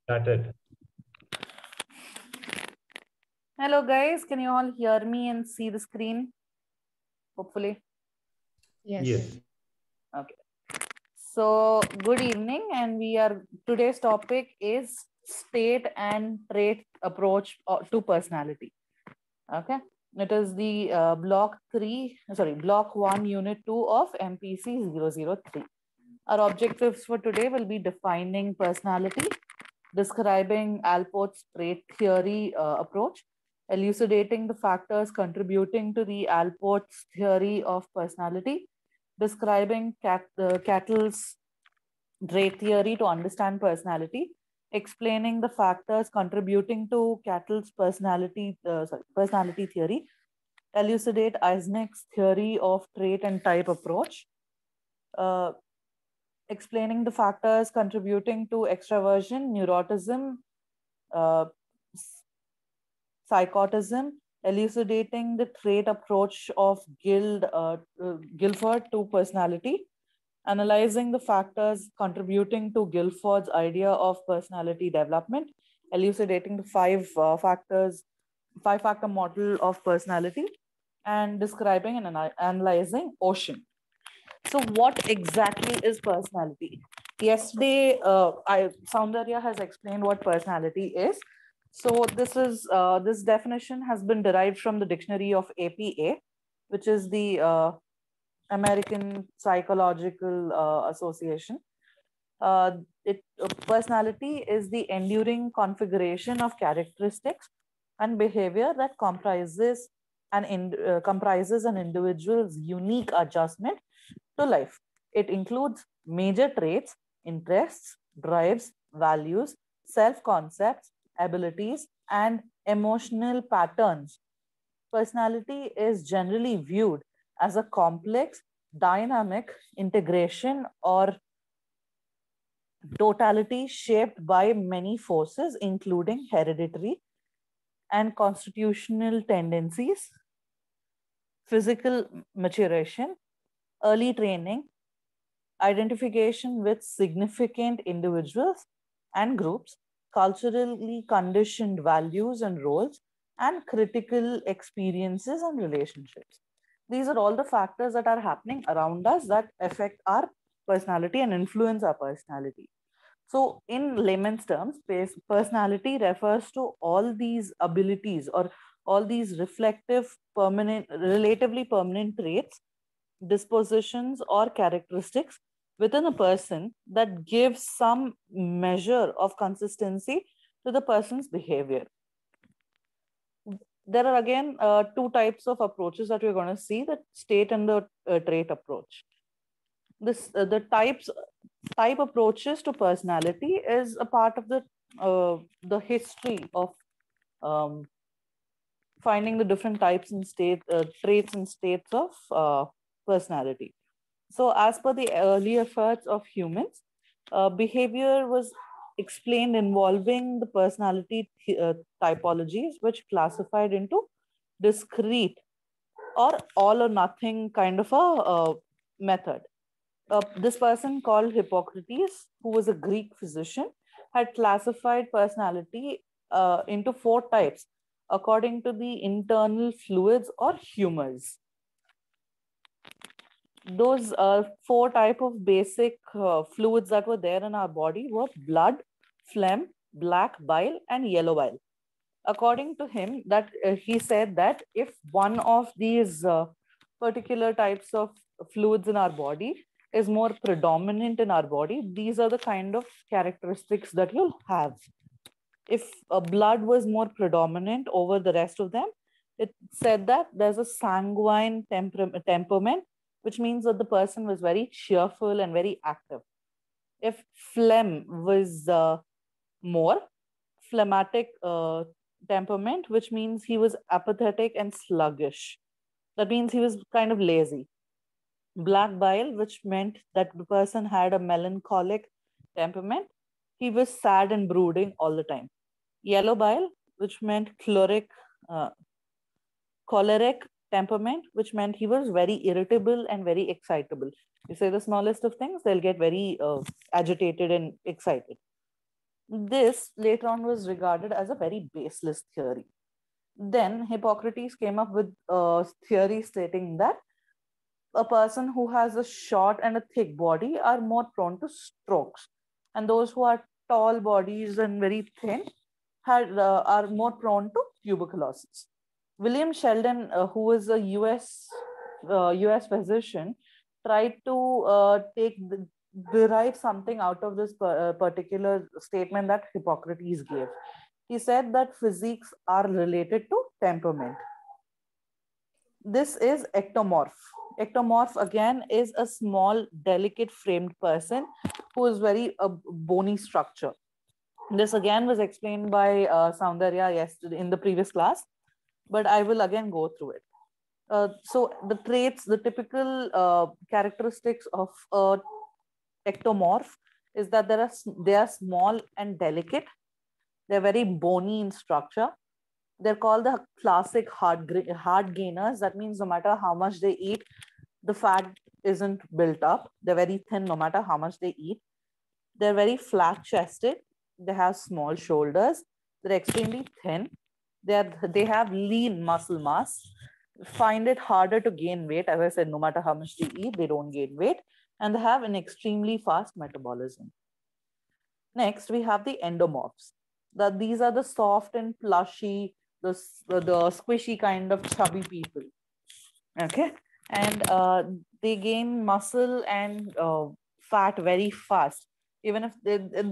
Started. Hello guys, can you all hear me and see the screen? Hopefully. Yes. Yes. Okay. So good evening, and today's topic is state and trait approach to personality. Okay. It is the block 1, unit 2 of MPC 003. Our objectives for today will be defining personality, describing Alport's trait theory approach, elucidating the factors contributing to the Alport's theory of personality, describing Cattle's trait theory to understand personality, explaining the factors contributing to Cattle's personality theory, elucidate Eisenach's theory of trait and type approach, uh, explaining the factors contributing to extraversion, neuroticism, uh, psychotism, elucidating the trait approach of Guilford to personality, analyzing the factors contributing to Guilford's idea of personality development, elucidating the five-factor model of personality, and describing and analyzing Ocean. So, what exactly is personality? Yesterday, Soundarya has explained what personality is. So, this definition has been derived from the dictionary of APA, which is the American Psychological Association. Personality is the enduring configuration of characteristics and behavior that comprises an individual's unique adjustment to life. It includes major traits, interests, drives, values, self concepts, abilities, and emotional patterns. Personality is generally viewed as a complex, dynamic integration or totality shaped by many forces, including hereditary and constitutional tendencies, physical maturation, early training, identification with significant individuals and groups, culturally conditioned values and roles, and critical experiences and relationships. These are all the factors that are happening around us that affect our personality and influence our personality. So, in layman's terms, personality refers to all these abilities or all these reflective, relatively permanent traits, dispositions, or characteristics within a person that gives some measure of consistency to the person's behavior. There are again two types of approaches that we're going to see: the state and the trait approach. The type approaches to personality is a part of the history of um, finding the different types and traits and states of personality. So, as per the early efforts of humans, behavior was explained involving the personality typologies, which classified into discrete or all or nothing kind of a method. This person called Hippocrates, who was a Greek physician, had classified personality into four types according to the internal fluids or humors. Those four type of basic fluids that were there in our body were blood, phlegm, black bile, and yellow bile. According to him, that he said that if one of these particular types of fluids in our body is more predominant in our body, these are the kind of characteristics that you'll have. If blood was more predominant over the rest of them, it said that there's a sanguine temperament, which means that the person was very cheerful and very active. If phlegm was more phlegmatic temperament, which means he was apathetic and sluggish. That means he was kind of lazy. Black bile, which meant that the person had a melancholic temperament. He was sad and brooding all the time. Yellow bile, which meant choleric temperament, which meant he was very irritable and very excitable. You say the smallest of things, they'll get very agitated and excited. This later on was regarded as a very baseless theory. Then Hippocrates came up with a theory stating that a person who has a short and a thick body are more prone to strokes, and those who are tall bodies and very thin are more prone to tuberculosis. William Sheldon, who is a US physician, tried to derive something out of this particular statement that Hippocrates gave. He said that physiques are related to temperament. This is ectomorph. Ectomorph again is a small, delicate framed person who is very bony structure. This again was explained by Soundarya yesterday in the previous class, but I will again go through it. So the traits, the typical characteristics of a ectomorph is that they are small and delicate. They're very bony in structure. They're called the classic hard gainers. That means no matter how much they eat, the fat isn't built up. They're very thin no matter how much they eat. They're very flat chested. They have small shoulders. They're extremely thin. They have lean muscle mass. Find it harder to gain weight. As I said, no matter how much they eat, they don't gain weight. And they have an extremely fast metabolism. Next, we have the endomorphs. These are the soft and plushy, the squishy kind of chubby people. Okay. And they gain muscle and fat very fast. Even if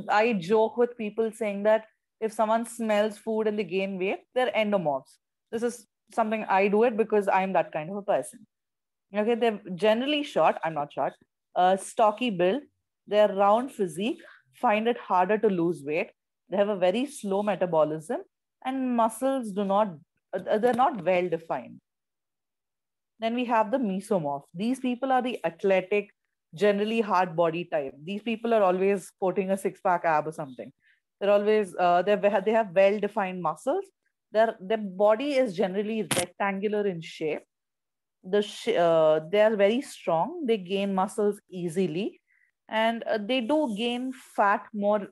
I joke with people saying that if someone smells food and they gain weight, they're endomorphs. This is something I do it because I'm that kind of a person. Okay, they're generally short. I'm not short. Stocky build. They're round physique. Find it harder to lose weight. They have a very slow metabolism, and muscles they're not well defined. Then we have the mesomorph. These people are the athletic, generally hard body type. These people are always sporting a six-pack ab or something. They're always they have well-defined muscles. Their body is generally rectangular in shape. They are very strong. They gain muscles easily, and they do gain fat more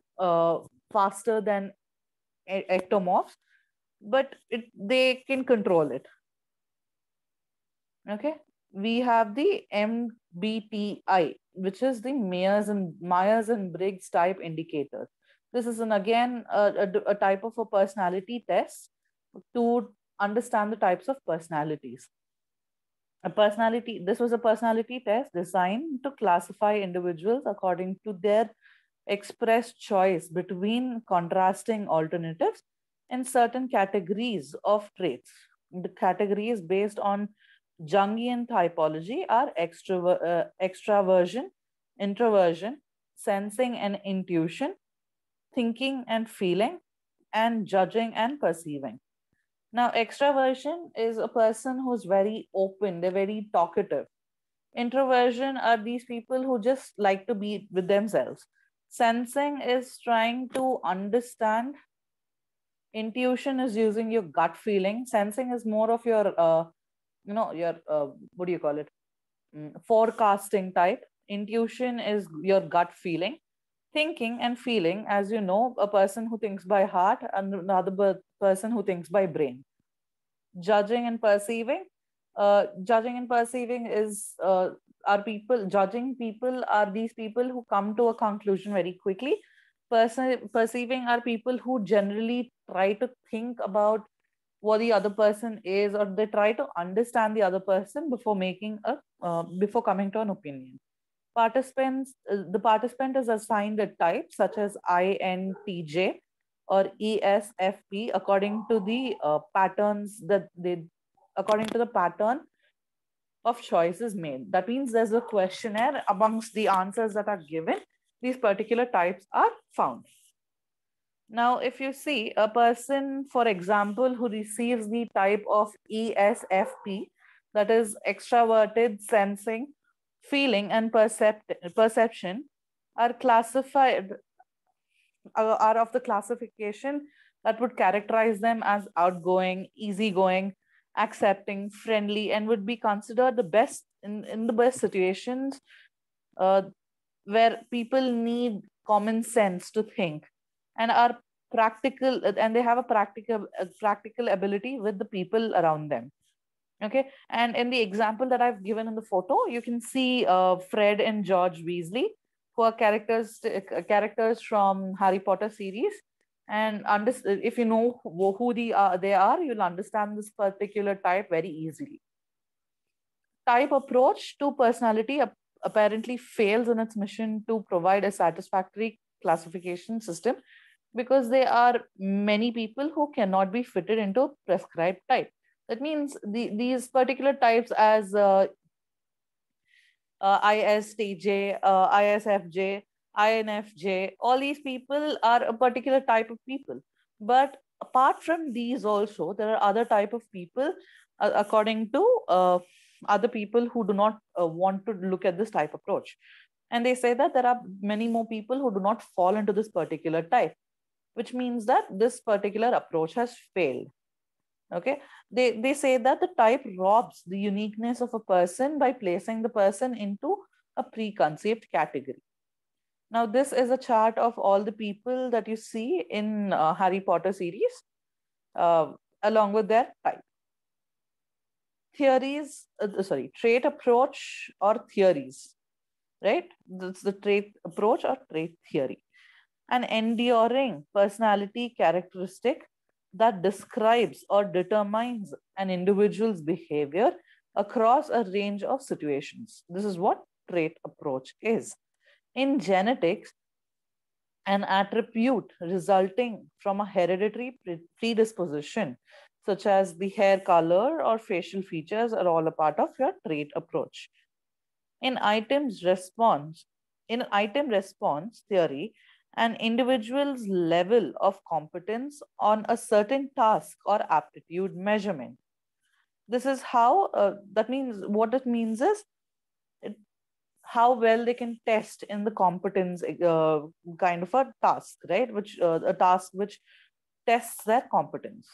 faster than ectomorphs, but they can control it. Okay, we have the MBTI, which is the Myers and Briggs type indicator. This is again a type of a personality test to understand the types of personalities. This was a personality test designed to classify individuals according to their expressed choice between contrasting alternatives in certain categories of traits. The categories based on Jungian typology are extraversion, introversion, sensing and intuition, thinking and feeling, and judging and perceiving. Now, extraversion is a person who's very open, they're very talkative. Introversion are these people who just like to be with themselves. Sensing is trying to understand. Intuition is using your gut feeling. Sensing is more of your, what do you call it? Forecasting type. Intuition is your gut feeling. Thinking and feeling, as you know, a person who thinks by heart and another person who thinks by brain. Judging and perceiving. Judging and perceiving is judging people are these people who come to a conclusion very quickly. Perceiving are people who generally try to think about what the other person is, or they try to understand the other person before before coming to an opinion. The participant is assigned a type such as INTJ or ESFP according to the according to the pattern of choices made. That means there's a questionnaire amongst the answers that are given. These particular types are found. Now, if you see a person, for example, who receives the type of ESFP, that is extroverted, sensing, feeling, and perception, are classified, are of the classification that would characterize them as outgoing, easygoing, accepting, friendly, and would be considered the best in the best situations where people need common sense to think. and are practical, and they have a practical ability with the people around them. Okay, and in the example that I've given in the photo, you can see Fred and George Weasley, who are characters from Harry Potter series. And if you know who they are, you'll understand this particular type very easily. Type approach to personality apparently fails in its mission to provide a satisfactory classification system, because there are many people who cannot be fitted into a prescribed type. That means these particular types as ISTJ, ISFJ, INFJ, all these people are a particular type of people. But apart from these also, there are other type of people, according to other people who do not want to look at this type approach. And they say that there are many more people who do not fall into this particular type, which means that this particular approach has failed. Okay, they say that the type robs the uniqueness of a person by placing the person into a preconceived category. Now, this is a chart of all the people that you see in Harry Potter series, along with their type. Trait approach or theories, right? That's the trait approach or trait theory. An enduring personality characteristic that describes or determines an individual's behavior across a range of situations. This is what trait approach is. In genetics, an attribute resulting from a hereditary predisposition, such as the hair color or facial features, are all a part of your trait approach. In item response theory, an individual's level of competence on a certain task or aptitude measurement. This is how, that means, what it means is how well they can test in the competence kind of a task, right? A task which tests their competence.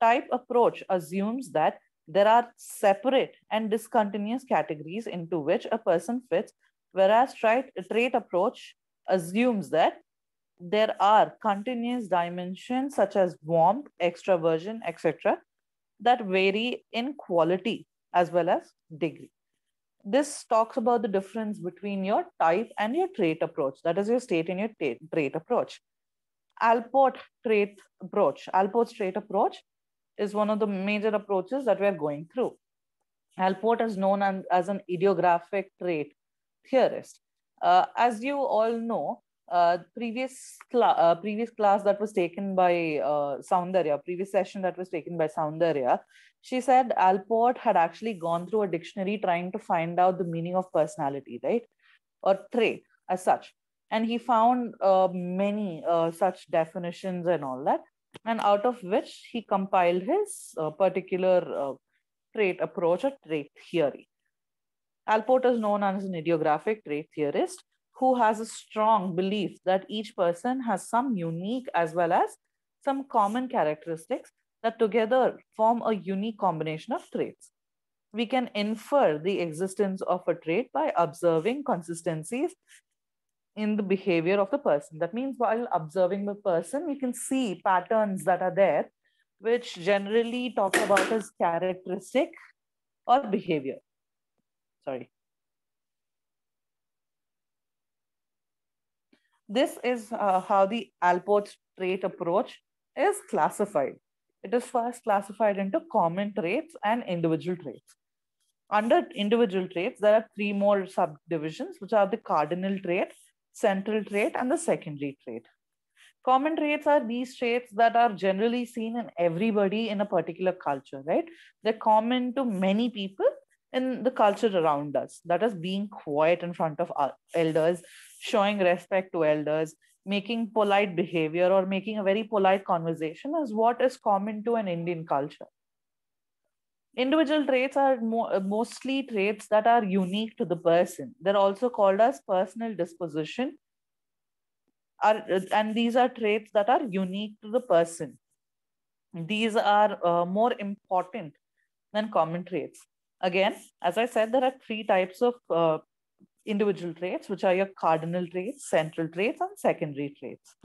Type approach assumes that there are separate and discontinuous categories into which a person fits, whereas trait approach assumes that there are continuous dimensions such as warmth, extraversion, etc., that vary in quality as well as degree. This talks about the difference between your type and your trait approach. That is your state in your trait approach. Alport's trait approach is one of the major approaches that we are going through. Alport is known as an idiographic trait theorist. As you all know, previous class that was taken by Soundarya, previous session that was taken by Soundarya, she said Alport had actually gone through a dictionary trying to find out the meaning of personality, right? Or trait as such. And he found many such definitions and all that. And out of which he compiled his particular trait approach or trait theory. Alport is known as an idiographic trait theorist who has a strong belief that each person has some unique as well as some common characteristics that together form a unique combination of traits. We can infer the existence of a trait by observing consistencies in the behavior of the person. That means while observing the person, we can see patterns that are there, which generally talk about his characteristic or behavior. Sorry. This is how the Alport trait approach is classified. It is first classified into common traits and individual traits. Under individual traits, there are three more subdivisions, which are the cardinal trait, central trait, and the secondary trait. Common traits are these traits that are generally seen in everybody in a particular culture, right? They're common to many people in the culture around us. That is being quiet in front of our elders, showing respect to elders, making polite behavior, or making a very polite conversation is what is common to an Indian culture. Individual traits are mostly traits that are unique to the person. They're also called as personal disposition, and these are traits that are unique to the person. These are more important than common traits. Again, as I said, there are three types of individual traits, which are your cardinal traits, central traits, and secondary traits.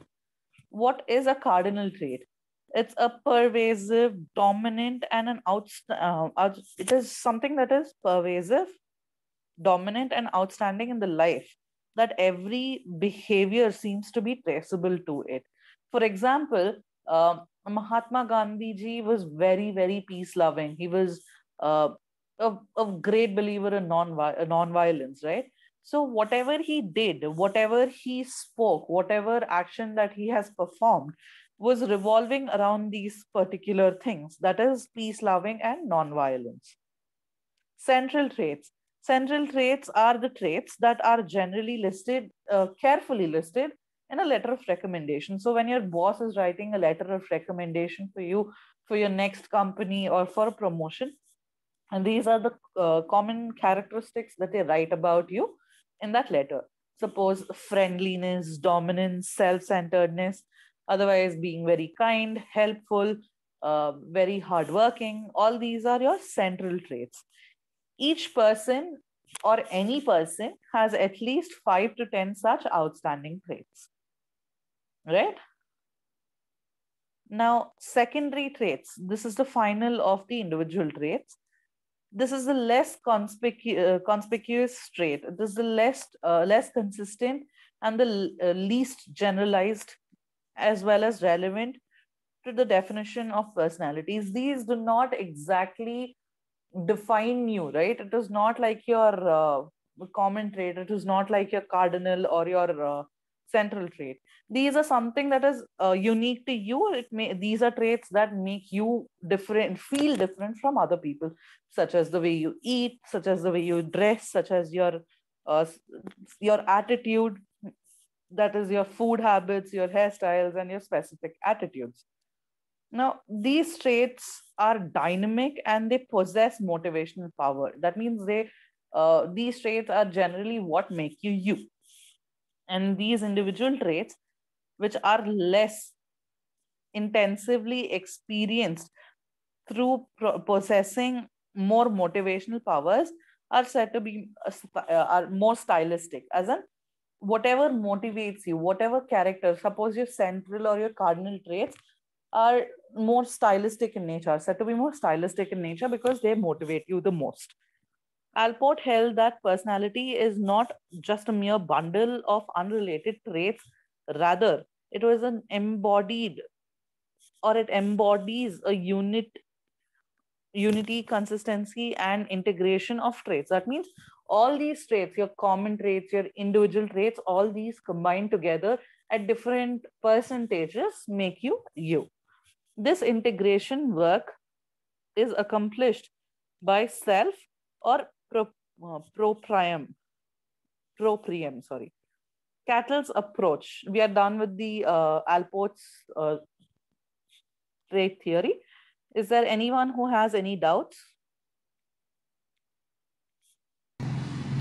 What is a cardinal trait? It's a pervasive, dominant, and it is something that is pervasive, dominant, and outstanding in the life, that every behavior seems to be traceable to it. For example, Mahatma Gandhi ji was very, very peace loving. He was a great believer in non-violence, right? So whatever he did, whatever he spoke, whatever action that he has performed was revolving around these particular things, that is peace loving and non-violence. Central traits. Central traits are the traits that are generally listed, carefully listed in a letter of recommendation. So when your boss is writing a letter of recommendation for you, for your next company or for a promotion, and these are the common characteristics that they write about you in that letter. Suppose friendliness, dominance, self-centeredness, otherwise being very kind, helpful, very hardworking. All these are your central traits. Each person or any person has at least 5 to 10 such outstanding traits, right? Now, secondary traits. This is the final of the individual traits. This is the less conspicuous trait. This is the less consistent and the least generalized, as well as relevant to the definition of personalities. These do not exactly define you, right? It is not like your common trait. It is not like your cardinal or your central trait. These are something that is unique to you. These are traits that make you different, feel different from other people, such as the way you eat, such as the way you dress, such as uh, your attitude. That is your food habits, your hairstyles, and your specific attitudes. Now, these traits are dynamic and they possess motivational power. That means these traits are generally what make you you. And these individual traits, which are less intensively experienced through possessing more motivational powers, are said to be are more stylistic. As in, whatever motivates you, whatever character, suppose your central or your cardinal traits are more stylistic in nature, said to be more stylistic in nature because they motivate you the most. Alport held that personality is not just a mere bundle of unrelated traits, rather, it was an embodied, or it embodies a unity, consistency, and integration of traits. That means all these traits, your common traits, your individual traits, all these combined together at different percentages make you you. This integration work is accomplished by self or proprium, sorry. Cattell's approach. We are done with the Alport's trait theory. Is there anyone who has any doubts?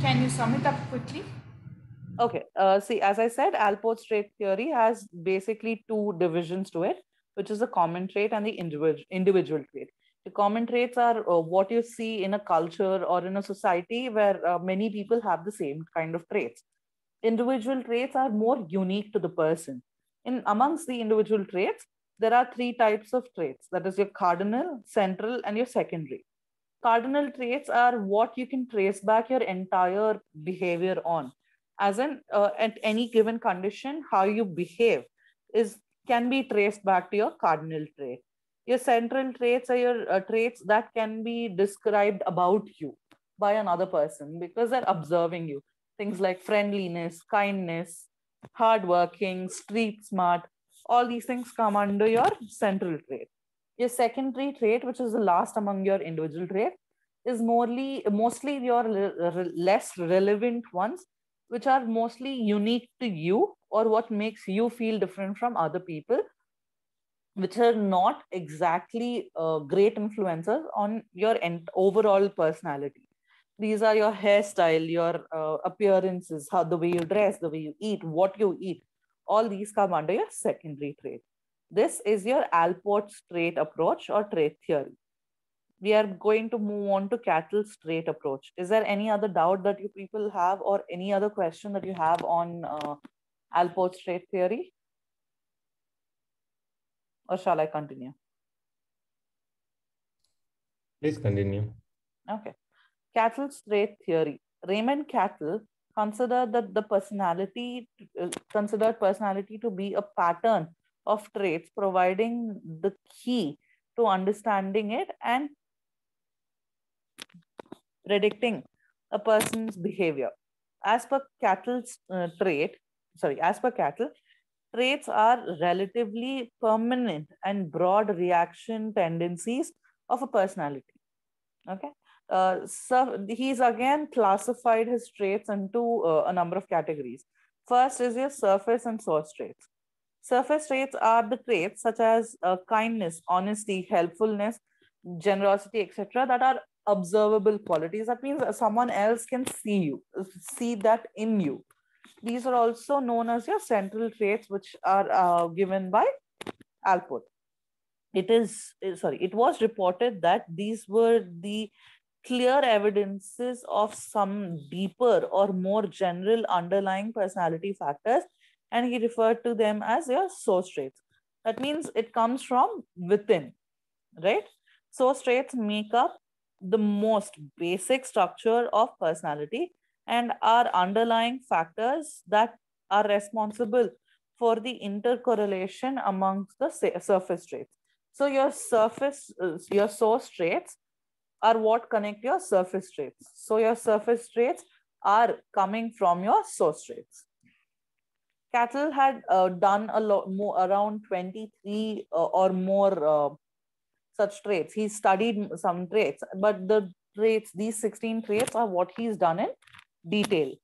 Can you sum it up quickly? Okay. See, as I said, Alport's trait theory has basically two divisions to it, which is the common trait and the individual trait. The common traits are what you see in a culture or in a society where many people have the same kind of traits. Individual traits are more unique to the person. In amongst the individual traits, there are three types of traits. That is your cardinal, central, and your secondary. Cardinal traits are what you can trace back your entire behavior on. As in, at any given condition, how you behave can be traced back to your cardinal trait. Your central traits are your traits that can be described about you by another person because they're observing you. Things like friendliness, kindness, hardworking, street smart, all these things come under your central trait. Your secondary trait, which is the last among your individual trait, is mostly your less relevant ones, which are mostly unique to you or what makes you feel different from other people, which are not exactly great influencers on your overall personality. These are your hairstyle, your appearances, how the way you dress, the way you eat, what you eat. All these come under your secondary trait. This is your Alport's trait approach or trait theory. we are going to move on to Cattell's trait approach. Is there any other doubt that you people have, or any other question that you have on Alport's trait theory? Or shall I continue? Please continue. Okay. Cattell's trait theory. Raymond Cattell considered that the personality considered personality to be a pattern of traits, providing the key to understanding it and predicting a person's behavior. As per Cattell's as per Cattell, traits are relatively permanent and broad reaction tendencies of a personality. Okay. So he's again classified his traits into a number of categories. First is your surface and source traits. Surface traits are the traits such as kindness, honesty, helpfulness, generosity, etc., that are observable qualities. That means someone else can see you, see that in you. These are also known as your central traits, which are given by Alport. It was reported that these were the clear evidences of some deeper or more general underlying personality factors, and he referred to them as your source traits. That means it comes from within, right? Source traits make up the most basic structure of personality and are underlying factors that are responsible for the intercorrelation amongst the surface traits. So your source traits are what connect your surface traits. So your surface traits are coming from your source traits. Cattell had done a lot more, around 23 or more such traits. He studied some traits, but these 16 traits are what he's done in detail.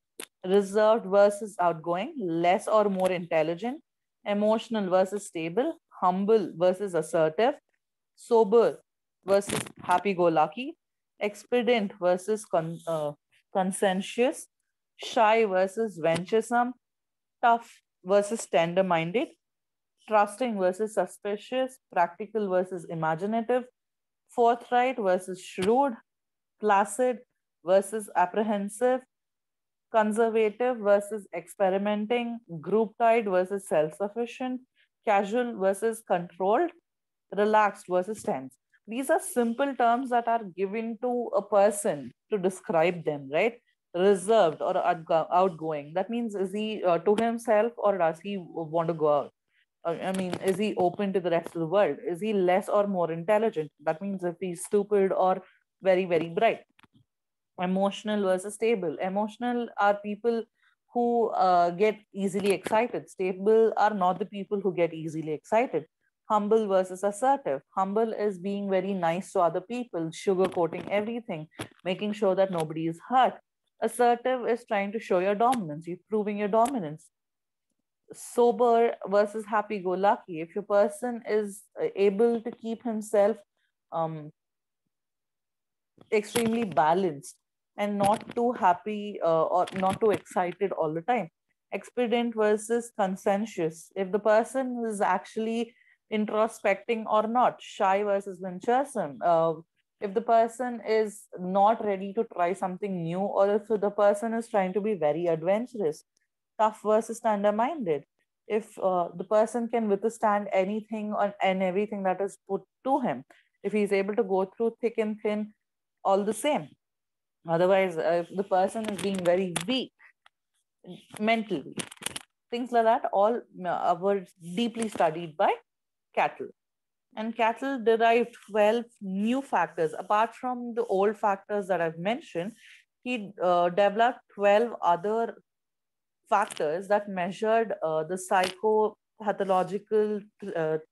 Reserved versus outgoing, less or more intelligent, emotional versus stable, humble versus assertive, sober versus happy-go-lucky, expedient versus conscientious, shy versus venturesome, tough versus tender-minded, trusting versus suspicious, practical versus imaginative, forthright versus shrewd, placid versus apprehensive, conservative versus experimenting, group tied versus self-sufficient, casual versus controlled, relaxed versus tense. These are simple terms that are given to a person to describe them, right? Reserved or outgoing. That means, is he to himself, or does he want to go out? I mean, is he open to the rest of the world? Is he less or more intelligent? That means if he's stupid or very, very bright. Emotional versus stable. Emotional are people who get easily excited. Stable are not the people who get easily excited. Humble versus assertive. Humble is being very nice to other people, sugarcoating everything, making sure that nobody is hurt. Assertive is trying to show your dominance, you're proving your dominance. Sober versus happy-go-lucky. If your person is able to keep himself extremely balanced and not too happy or not too excited all the time. Expedient versus conscientious. If the person is actually introspecting or not. Shy versus venturesome. If the person is not ready to try something new, or if the person is trying to be very adventurous. Tough versus tender-minded. If the person can withstand anything and everything that is put to him, if he's able to go through thick and thin, all the same. Otherwise, if the person is being very weak mentally, things like that, all were deeply studied by Cattell. And Cattell derived 12 new factors. Apart from the old factors that I've mentioned, he developed 12 other factors that measured the psychopathological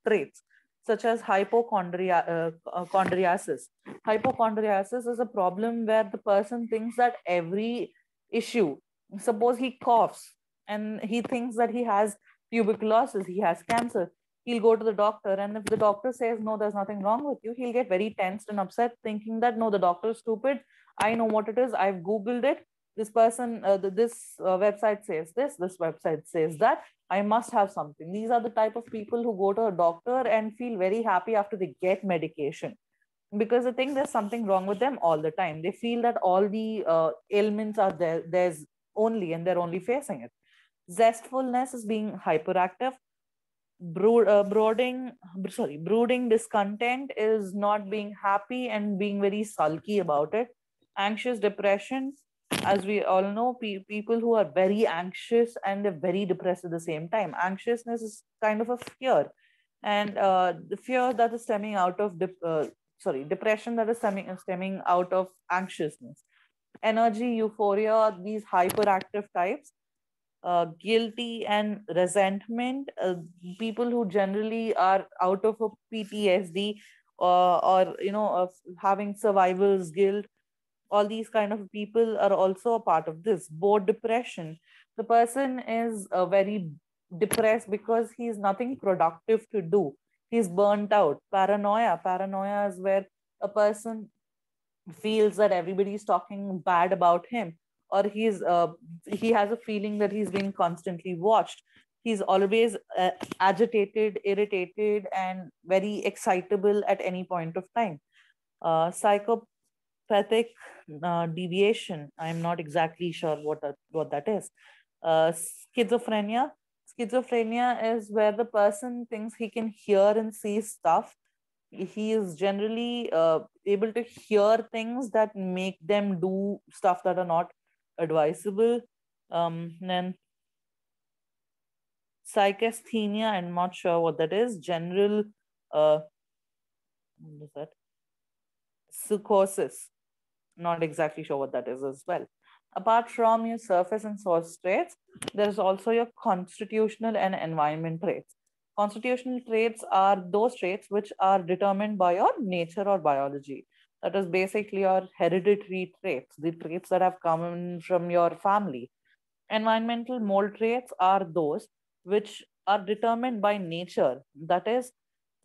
traits, such as hypochondriasis. Hypochondriasis is a problem where the person thinks that every issue, suppose he coughs and he thinks that he has tuberculosis, he has cancer, he'll go to the doctor, and if the doctor says, no, there's nothing wrong with you, he'll get very tensed and upset, thinking that, no, the doctor is stupid. I know what it is. I've Googled it. This person, this website says this website says that, I must have something. These are the type of people who go to a doctor and feel very happy after they get medication. because they think there's something wrong with them all the time. They feel that all the ailments are there, there's only, and they're only facing it. Zestfulness is being hyperactive. Brooding discontent is not being happy and being very sulky about it. Anxious depression, as we all know, people who are very anxious and they're very depressed at the same time. Anxiousness is kind of a fear, and the fear that is stemming out of depression that is stemming out of anxiousness. Energy, euphoria, these hyperactive types. Guilty and resentment, people who generally are out of a PTSD, or of having survivor's guilt. All these kind of people are also a part of this. Bored depression, the person is very depressed because he's nothing productive to do. He's burnt out. Paranoia is where a person feels that everybody is talking bad about him, or he has a feeling that he's being constantly watched. He's always agitated, irritated, and very excitable at any point of time. Psychopathic deviation, I'm not exactly sure what that is. Schizophrenia is where the person thinks he can hear and see stuff. He is generally able to hear things that make them do stuff that are not advisable. Then psychasthenia, I'm not sure what that is. General what is that? Psychosis, not exactly sure what that is as well. Apart from your surface and source traits, there's also your constitutional and environment traits. Constitutional traits are those traits which are determined by your nature or biology. That is basically your hereditary traits, the traits that have come from your family. Environmental mold traits are those which are determined by nature, that is,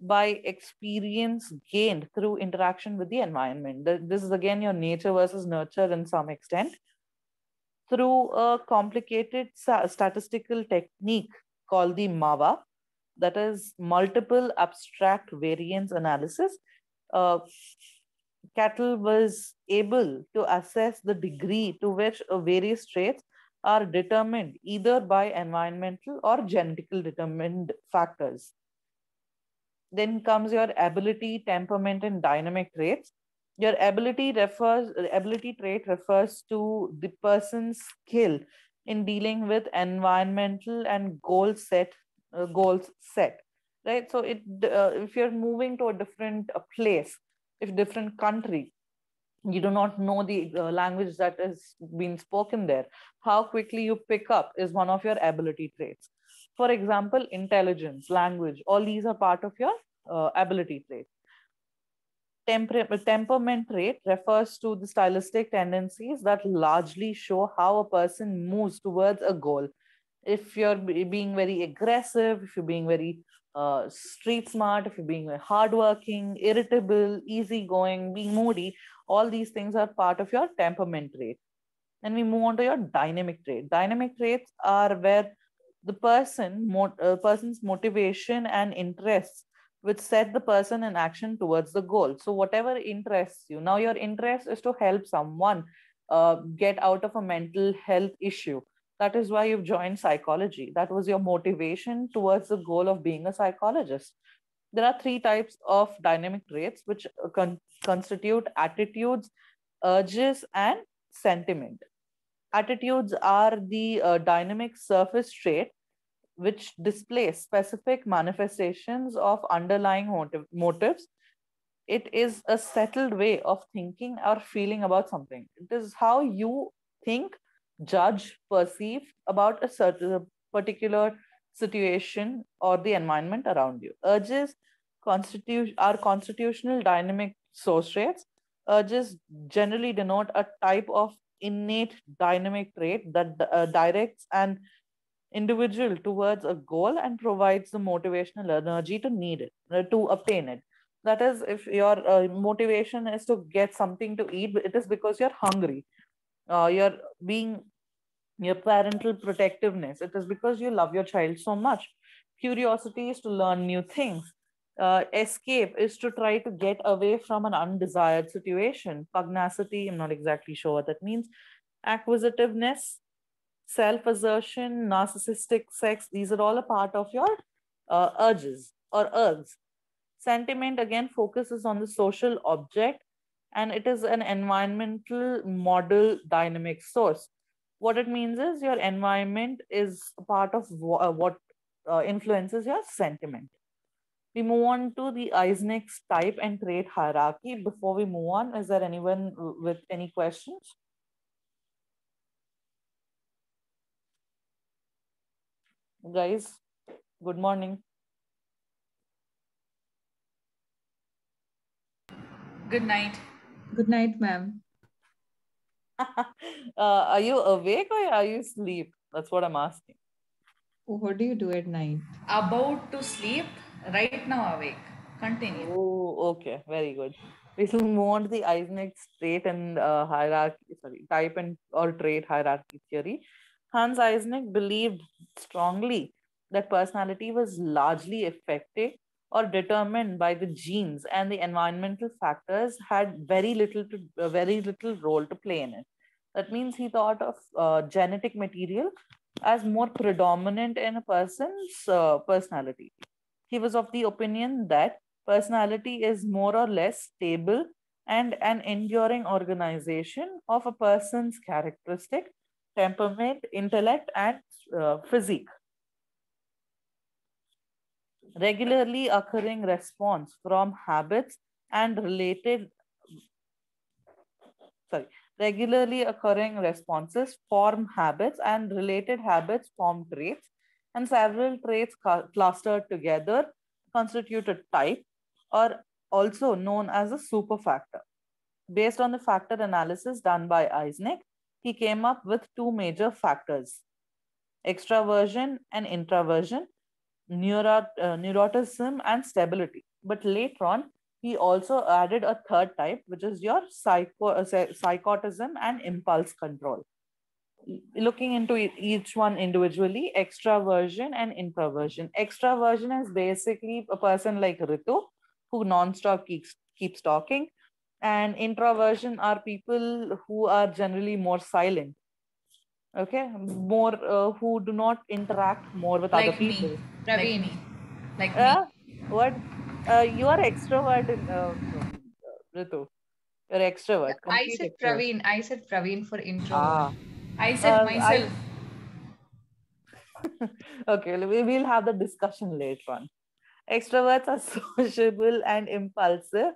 by experience gained through interaction with the environment. This is again your nature versus nurture in some extent. Through a complicated statistical technique called the MAVA, that is multiple abstract variance analysis, Cattle was able to assess the degree to which various traits are determined either by environmental or genetically determined factors. Then comes your ability, temperament, and dynamic traits. Your ability trait refers to the person's skill in dealing with environmental and goals set, right? So if you're moving to a different place, if different country, you do not know the language that is being spoken there, how quickly you pick up is one of your ability traits. For example, intelligence, language, all these are part of your ability trait. Temperament trait refers to the stylistic tendencies that largely show how a person moves towards a goal. If you're being very aggressive, if you're being very street smart, if you're being hardworking, irritable, easygoing, being moody, all these things are part of your temperament trait. Then we move on to your dynamic trait. Dynamic traits are where the person's motivation and interests which set the person in action towards the goal. So whatever interests you, now your interest is to help someone get out of a mental health issue. That is why you've joined psychology. That was your motivation towards the goal of being a psychologist. There are three types of dynamic traits which constitute attitudes, urges, and sentiment. Attitudes are the dynamic surface trait which display specific manifestations of underlying motives. It is a settled way of thinking or feeling about something. It is how you think, judge, perceive about a certain particular situation or the environment around you. Urges are constitutional dynamic source traits. Urges generally denote a type of innate dynamic trait that directs an individual towards a goal and provides the motivational energy to need it, to obtain it. That is, if your motivation is to get something to eat, it is because you're hungry. You're being your parental protectiveness, it is because you love your child so much. Curiosity is to learn new things. Escape is to try to get away from an undesired situation. Pugnacity, I'm not exactly sure what that means. Acquisitiveness, self-assertion, narcissistic sex, these are all a part of your urges or urges. Sentiment again focuses on the social object, and it is an environmental model dynamic source. What it means is your environment is a part of what influences your sentiment. We move on to the Eisenach's type and trait hierarchy. Before we move on, is there anyone with any questions? Guys, good morning. Good night. Good night, ma'am. Are you awake or are you asleep? That's what I'm asking. What do you do at night? About to sleep, right now awake. Continue. Oh, okay. Very good. We will move on to the Eisenach's trait and type and or trait hierarchy theory. Hans Eisenach believed strongly that personality was largely affected or determined by the genes, and the environmental factors had very little role to play in it. That means he thought of genetic material as more predominant in a person's personality. He was of the opinion that personality is more or less stable and an enduring organization of a person's characteristic, temperament, intellect, and physique. Regularly occurring response from habits and regularly occurring responses form habits, and related habits form traits, and several traits clustered together constitute a type, or also known as a superfactor. Based on the factor analysis done by Eisenach, he came up with two major factors: extraversion and introversion, neuroticism and stability. But later on, he also added a third type, which is your psychotism and impulse control. Looking into each one individually, extraversion and introversion. Extraversion is basically a person like Ritu who non-stop keeps talking, and introversion are people who are generally more silent. Okay, more who do not interact more with other Like people. me. Like Praveen. me. Like me. What? You are extrovert in Ritu. You're extrovert, I complete said extrovert. Praveen. I said Praveen for introvert. Ah, I said myself. okay, we'll have the discussion later on. Extroverts are sociable and impulsive,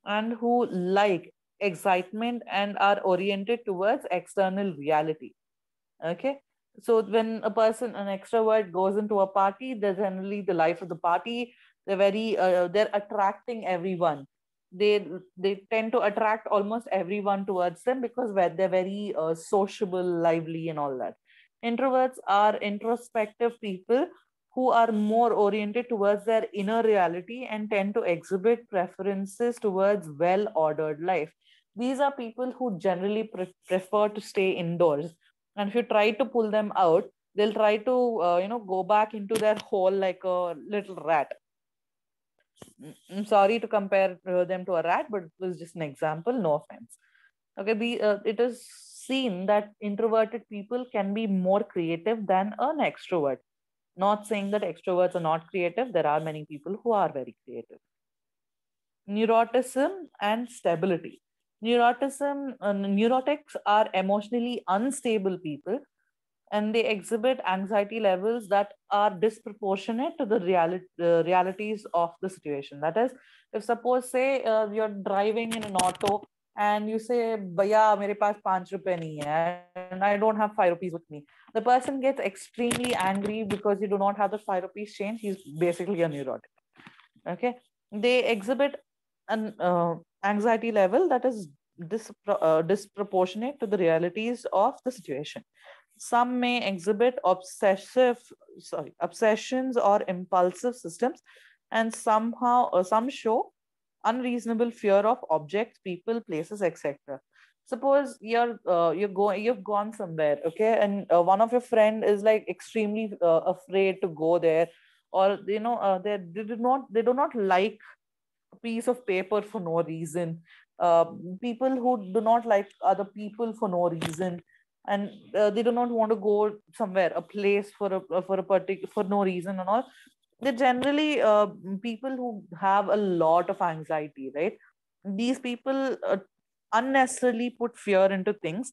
and who like excitement and are oriented towards external reality. Okay, so when an extrovert goes into a party, they're generally the life of the party. They're attracting everyone. They tend to attract almost everyone towards them because they're very sociable, lively, and all that. Introverts are introspective people who are more oriented towards their inner reality and tend to exhibit preferences towards well ordered life. These are people who generally prefer to stay indoors, and if you try to pull them out, they'll try to go back into their hole like a little rat. I'm sorry to compare them to a rat, but it was just an example, no offense. Okay, it is seen that introverted people can be more creative than an extrovert. Not saying that extroverts are not creative, there are many people who are very creative. Neuroticism and stability. Neurotics are emotionally unstable people, and they exhibit anxiety levels that are disproportionate to the realities of the situation. That is, if suppose say you're driving in an auto and you say, "Bhaiya, mere paas 5 rupees nahi hai, and I don't have 5 rupees with me," the person gets extremely angry because you do not have the 5 rupees change. He's basically a neurotic. Okay, they exhibit an anxiety level that is disproportionate to the realities of the situation. Some may exhibit obsessions or impulsive systems, and some show unreasonable fear of objects, people, places, etc. Suppose you've gone somewhere, okay, and one of your friend is like extremely afraid to go there, or they do not like a piece of paper for no reason. People who do not like other people for no reason, and they do not want to go somewhere, a place for a particular for no reason and all. They're generally people who have a lot of anxiety, right? These people unnecessarily put fear into things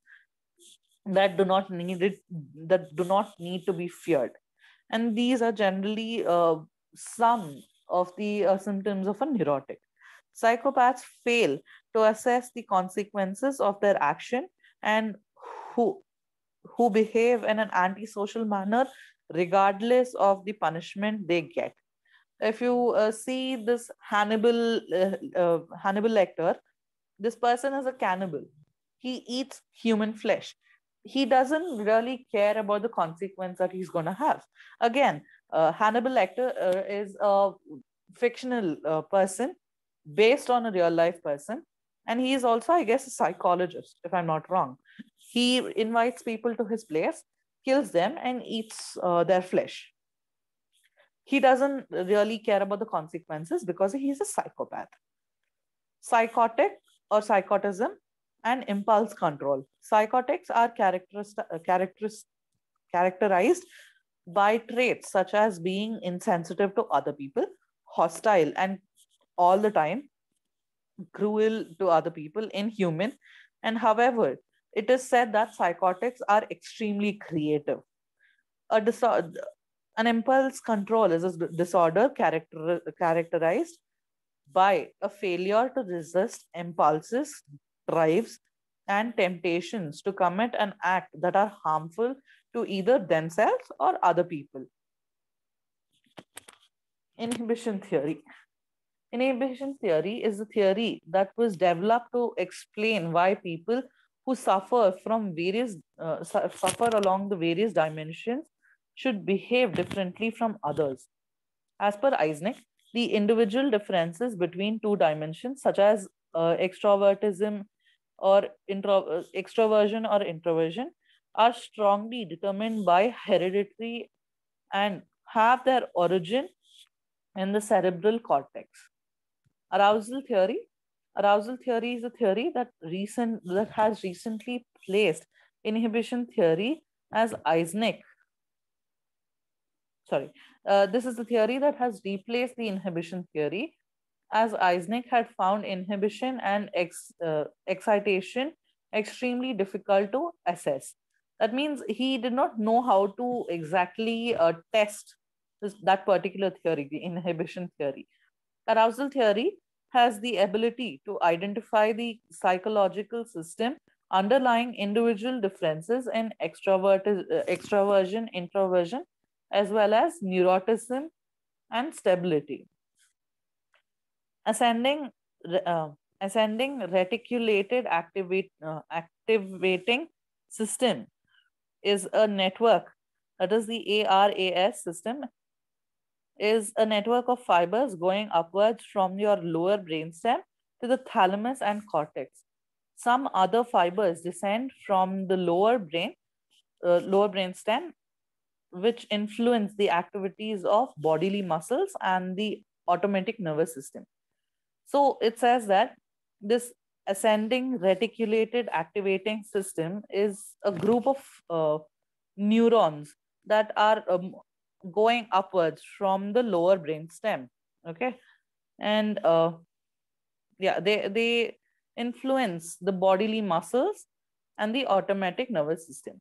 that do not need to be feared, and these are generally some of the symptoms of a neurotic. Psychopaths fail to assess the consequences of their action, and who who behave in an antisocial manner regardless of the punishment they get. If you see this Hannibal Lecter, this person is a cannibal. He eats human flesh. He doesn't really care about the consequence that he's going to have. Again, Hannibal Lecter is a fictional person based on a real life person. And he is also, I guess, a psychologist, if I'm not wrong. He invites people to his place, kills them, and eats their flesh. He doesn't really care about the consequences because he's a psychopath. Psychotic or psychotism and impulse control. Psychotics are characterized by traits such as being insensitive to other people, hostile and all the time, cruel to other people, inhuman. And however, it is said that psychotics are extremely creative. An impulse control is a disorder characterized by a failure to resist impulses, drives, and temptations to commit an act that are harmful to either themselves or other people. Inhibition theory. Inhibition theory is a theory that was developed to explain why people who suffer from suffer along the various dimensions should behave differently from others. As per Eisner, the individual differences between two dimensions, such as extrovertism or extroversion or introversion, are strongly determined by hereditary and have their origin in the cerebral cortex. Arousal theory. Arousal theory is a theory that has recently placed inhibition theory as Eisner. This is the theory that has replaced the inhibition theory, as Eisner had found inhibition and excitation extremely difficult to assess. That means he did not know how to exactly test that particular theory, the inhibition theory. Arousal theory has the ability to identify the psychological system underlying individual differences in extroversion, introversion, as well as neuroticism and stability. Ascending reticulated activating system is a network, that is the ARAS system, is a network of fibers going upwards from your lower brainstem to the thalamus and cortex. Some other fibers descend from the lower brainstem, which influence the activities of bodily muscles and the automatic nervous system. So it says that this ascending reticulated activating system is a group of neurons that are going upwards from the lower brain stem. Okay. And yeah, they influence the bodily muscles and the automatic nervous system.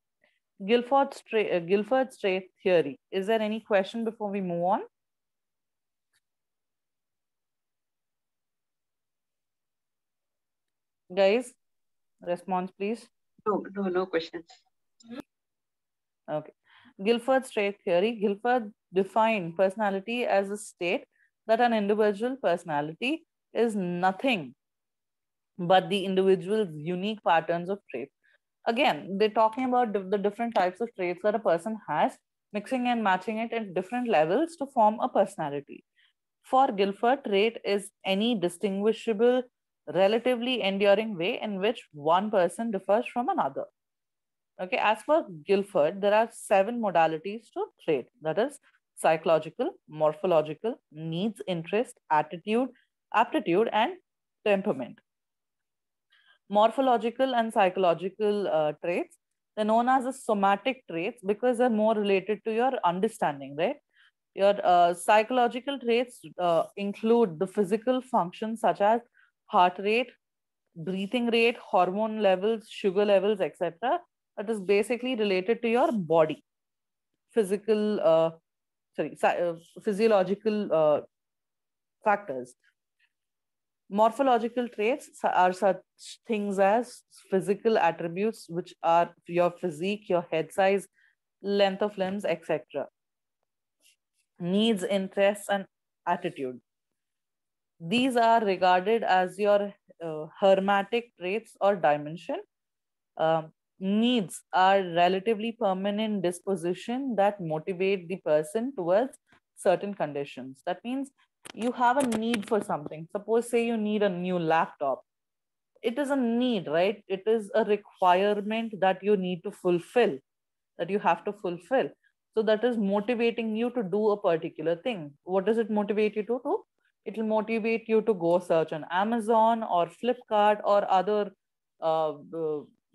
Guilford's trait theory. Is there any question before we move on? Guys, response please. No questions. Okay. Guilford's trait theory. Guilford defined personality as a state that an individual personality is nothing but the individual's unique patterns of traits. Again, they're talking about the different types of traits that a person has, mixing and matching it at different levels to form a personality. For Guilford, trait is any distinguishable, relatively enduring way in which one person differs from another. Okay, as per Guilford, there are 7 modalities to trait. That is psychological, morphological, needs, interest, attitude, aptitude, and temperament. Morphological and psychological traits, they're known as the somatic traits because they're more related to your understanding, right? Your psychological traits include the physical functions such as heart rate, breathing rate, hormone levels, sugar levels, etc. That is basically related to your body, physiological factors. Morphological traits are such things as physical attributes, which are your physique, your head size, length of limbs, etc. Needs, interests, and attitude. These are regarded as your hermetic traits or dimension. Needs are relatively permanent disposition that motivate the person towards certain conditions. That means you have a need for something. Suppose, say you need a new laptop. It is a need, right? It is a requirement that you need to fulfill, that you have to fulfill. So that is motivating you to do a particular thing. What does it motivate you to do? It will motivate you to go search on Amazon or Flipkart or other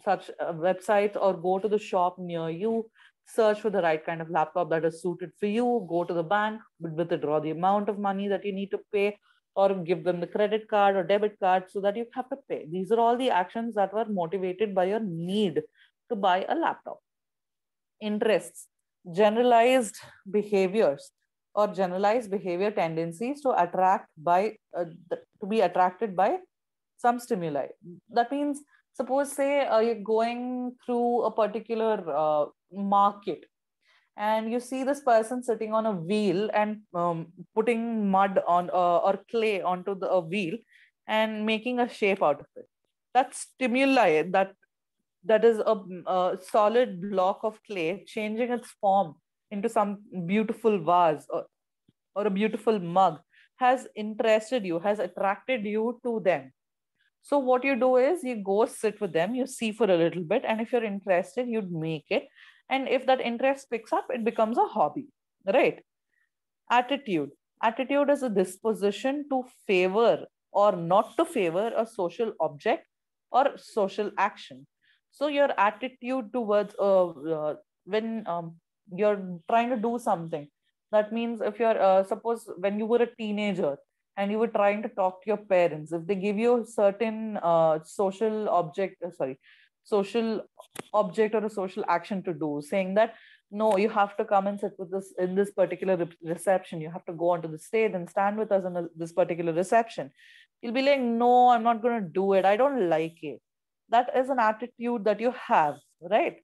such websites, or go to the shop near you, search for the right kind of laptop that is suited for you, go to the bank, withdraw the amount of money that you need to pay, or give them the credit card or debit card so that you have to pay. These are all the actions that were motivated by your need to buy a laptop. Interests, generalized behaviors or generalized behavior tendencies to be attracted by some stimuli. That means, suppose, say you're going through a particular market and you see this person sitting on a wheel and putting mud on or clay onto a wheel and making a shape out of it. That stimuli, that is a solid block of clay changing its form into some beautiful vase or a beautiful mug, has interested you, has attracted you to them. So what you do is you go sit with them, you see for a little bit, and if you're interested, you'd make it. And if that interest picks up, it becomes a hobby, right? Attitude. Attitude is a disposition to favor or not to favor a social object or social action. So your attitude towards when you're trying to do something, that means if you're suppose when you were a teenager and you were trying to talk to your parents, if they give you a certain social object or a social action to do, saying that no, you have to come and sit with us in this particular reception, you have to go onto the stage and stand with us in this particular reception, you'll be like, no, I'm not going to do it, I don't like it. That is an attitude that you have, right?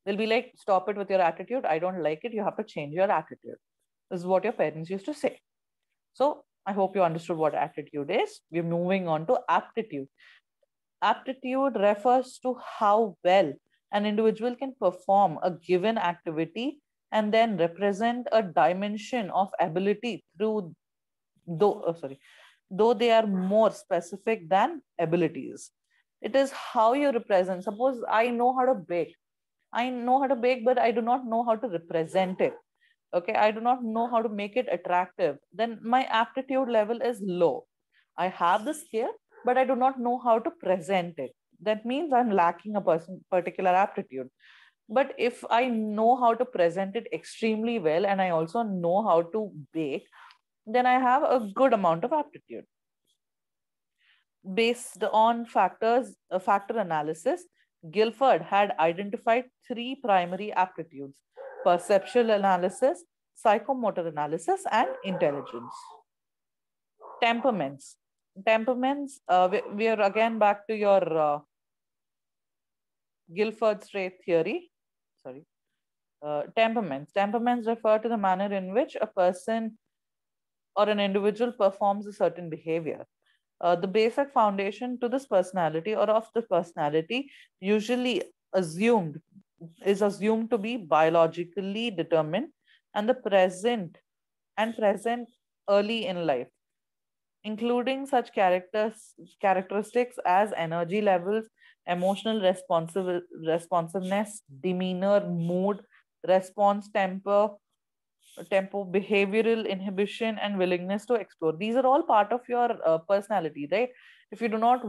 They'll be like, stop it with your attitude, I don't like it, you have to change your attitude. This is what your parents used to say. So I hope you understood what attitude is. We're moving on to aptitude. Aptitude refers to how well an individual can perform a given activity and then represent a dimension of ability through, though they are more specific than abilities. It is how you represent. Suppose I know how to bake. I know how to bake, but I do not know how to represent it. Okay, I do not know how to make it attractive. Then my aptitude level is low. I have the skill, but I do not know how to present it. That means I'm lacking a particular aptitude. But if I know how to present it extremely well and I also know how to bake, then I have a good amount of aptitude. Based on factor analysis, Guilford had identified 3 primary aptitudes: perceptual analysis, psychomotor analysis, and intelligence. Temperaments. We are again back to your Guilford's trait theory. Temperaments. Temperaments refer to the manner in which a person or an individual performs a certain behavior. The basic foundation to this personality or of the personality usually is assumed to be biologically determined and present early in life, including such characteristics as energy levels, emotional responsiveness, demeanor, mood, response temper, tempo, behavioral inhibition, and willingness to explore. These are all part of your personality, right? If you're not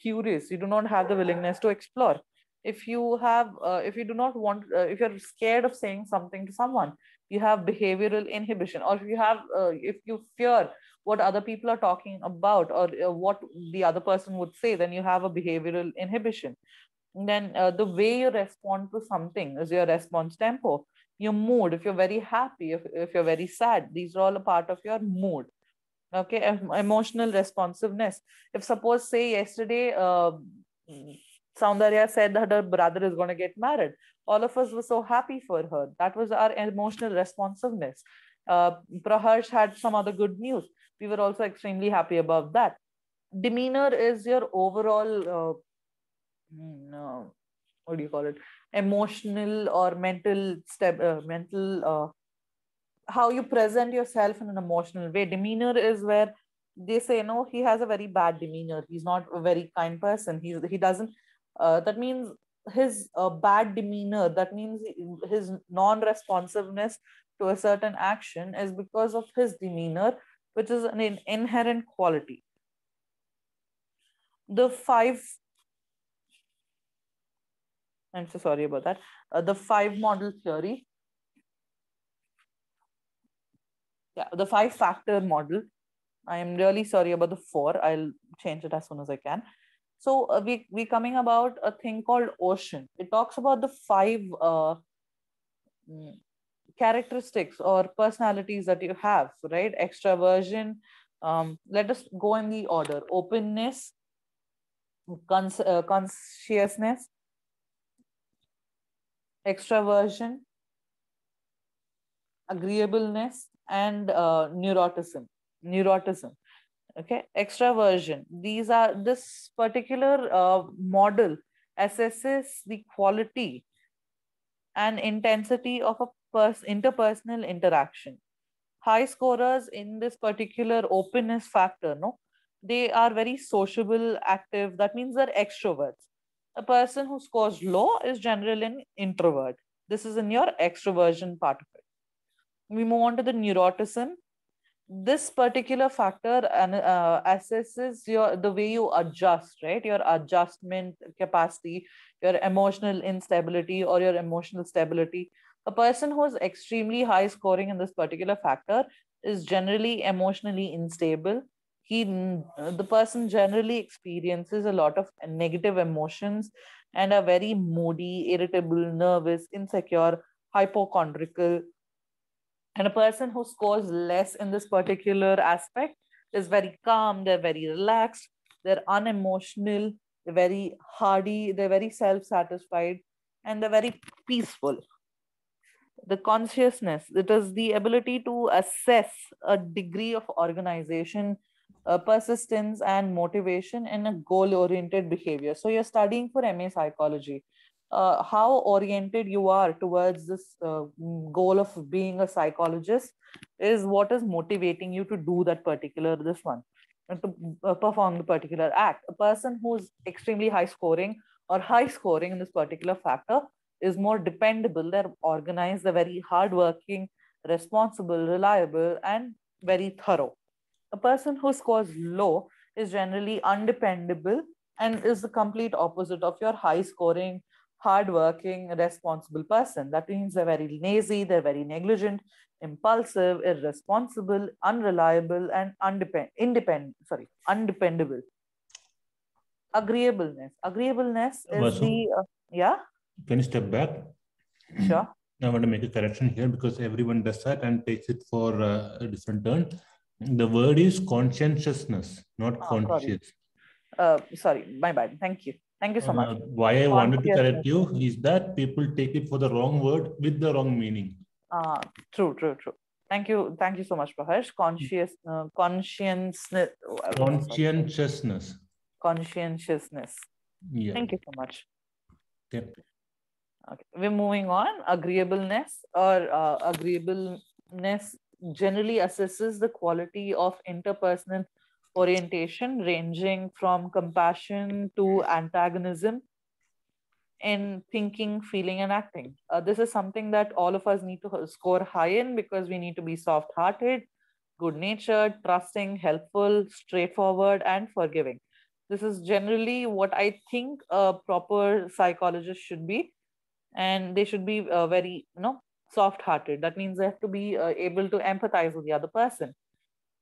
curious, you do not have the willingness to explore. If you do not want, if you're scared of saying something to someone, you have behavioral inhibition. Or if you fear what other people are talking about, or what the other person would say, then you have a behavioral inhibition. Then the way you respond to something is your response tempo. Your mood, if you're very happy, if you're very sad, these are all a part of your mood. Okay. Emotional responsiveness. If suppose, say, yesterday Soundarya said that her brother is going to get married, all of us were so happy for her. That was our emotional responsiveness. Praharsh had some other good news. We were also extremely happy about that. Demeanor is your overall what do you call it, emotional or mental how you present yourself in an emotional way. Demeanor is where they say, no, he has a very bad demeanor, he's not a very kind person, he doesn't that means his bad demeanor, that means his non-responsiveness to a certain action is because of his demeanor, which is an inherent quality. The five I'm so sorry about that. The 5 model theory. Yeah, the 5-factor model. I am really sorry about the 4. I'll change it as soon as I can. So we coming about a thing called Ocean. It talks about the 5 characteristics or personalities that you have, right? Extraversion. Let us go in the order. Openness, consciousness, extraversion, agreeableness, and neuroticism. Okay. Extraversion, this particular model assesses the quality and intensity of a interpersonal interaction. High scorers in this particular openness factor, no, they are very sociable, active. That means they're extroverts. A person who scores low is generally an introvert. This is in your extroversion part of it. We move on to the neuroticism. This particular factor assesses the way you adjust, right? Your adjustment capacity, your emotional instability, or your emotional stability. A person who is extremely high scoring in this particular factor is generally emotionally unstable. The person generally experiences a lot of negative emotions and are very moody, irritable, nervous, insecure, hypochondriacal. And a person who scores less in this particular aspect is very calm, they're very relaxed, they're unemotional, they're very hardy, they're very self-satisfied, and they're very peaceful. The consciousness, it is the ability to assess a degree of organization, persistence, and motivation in a goal-oriented behavior. So you're studying for MA psychology. How oriented you are towards this goal of being a psychologist is what is motivating you to do that particular to perform the particular act. A person who's extremely high scoring or high scoring in this particular factor is more dependable, they're organized, they're very hardworking, responsible, reliable, and very thorough. A person who scores low is generally undependable and is the complete opposite of your high scoring, hardworking, responsible person. That means they're very lazy, they're very negligent, impulsive, irresponsible, unreliable, and undependable. Agreeableness. Agreeableness is Vasu, yeah, can you step back? sure. I want to make a correction here because everyone does that and takes it for a different turn. The word is conscientiousness, not Sorry. conscious. Sorry, my bad. Thank you. Thank you so much. Why I wanted to correct Consciousness. you is that people take it for the wrong word with the wrong meaning. True. Thank you so much, Praharsh. Conscientiousness. Conscientiousness. Conscientiousness. Yeah. Thank you so much. Okay. Okay, we're moving on. Agreeableness agreeableness generally assesses the quality of interpersonal orientation ranging from compassion to antagonism. in thinking, feeling, and acting. This is something that all of us need to score high in because we need to be soft hearted, good natured, trusting, helpful, straightforward, and forgiving. This is generally what I think a proper psychologist should be. And they should be very, soft hearted. That means they have to be able to empathize with the other person.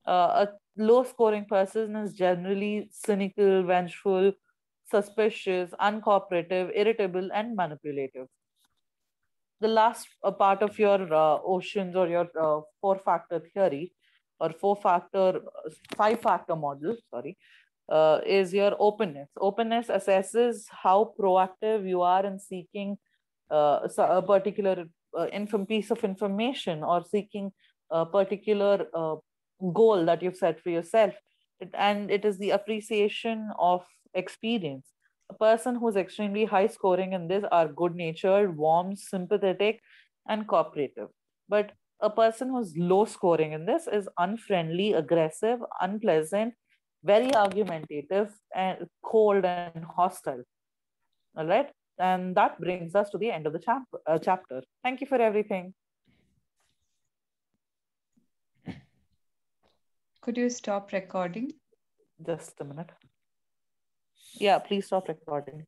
A low scoring person is generally cynical, vengeful, suspicious, uncooperative, irritable, and manipulative. The last part of your oceans or your four-factor theory or five-factor model, sorry, is your openness. Openness assesses how proactive you are in seeking a particular piece of information or seeking a particular goal that you've set for yourself. And it is the appreciation of experience. A person who's extremely high scoring in this are good natured, warm, sympathetic, and cooperative. But a person who's low scoring in this is unfriendly, aggressive, unpleasant, very argumentative, and cold and hostile. All right. And that brings us to the end of the chapter. Thank you for everything. Could you stop recording? Just a minute. Yeah, please stop recording.